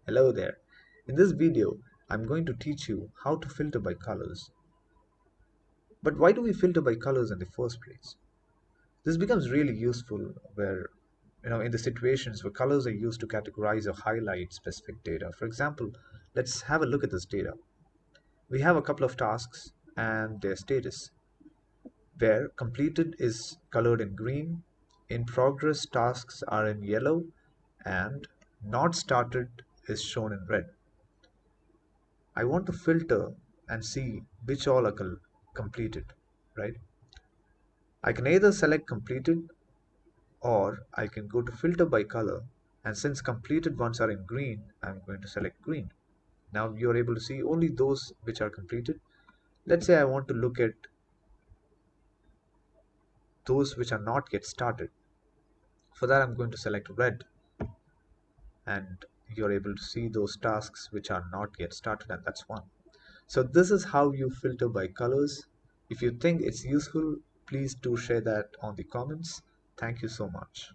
Hello there. In this video, I'm going to teach you how to filter by colors. But why do we filter by colors in the first place? This becomes really useful where, in the situations where colors are used to categorize or highlight specific data. For example, let's have a look at this data. We have a couple of tasks and their status, where completed is colored in green, in progress tasks are in yellow, and not started is shown in red. I want to filter and see which all are completed, right? I can either select completed or I can go to filter by color, and since completed ones are in green, I'm going to select green. Now you're able to see only those which are completed. Let's say I want to look at those which are not yet started. For that, I'm going to select red, and you're able to see those tasks which are not yet started, and that's one. So this is how you filter by colors. If you think it's useful, please do share that on the comments. Thank you so much.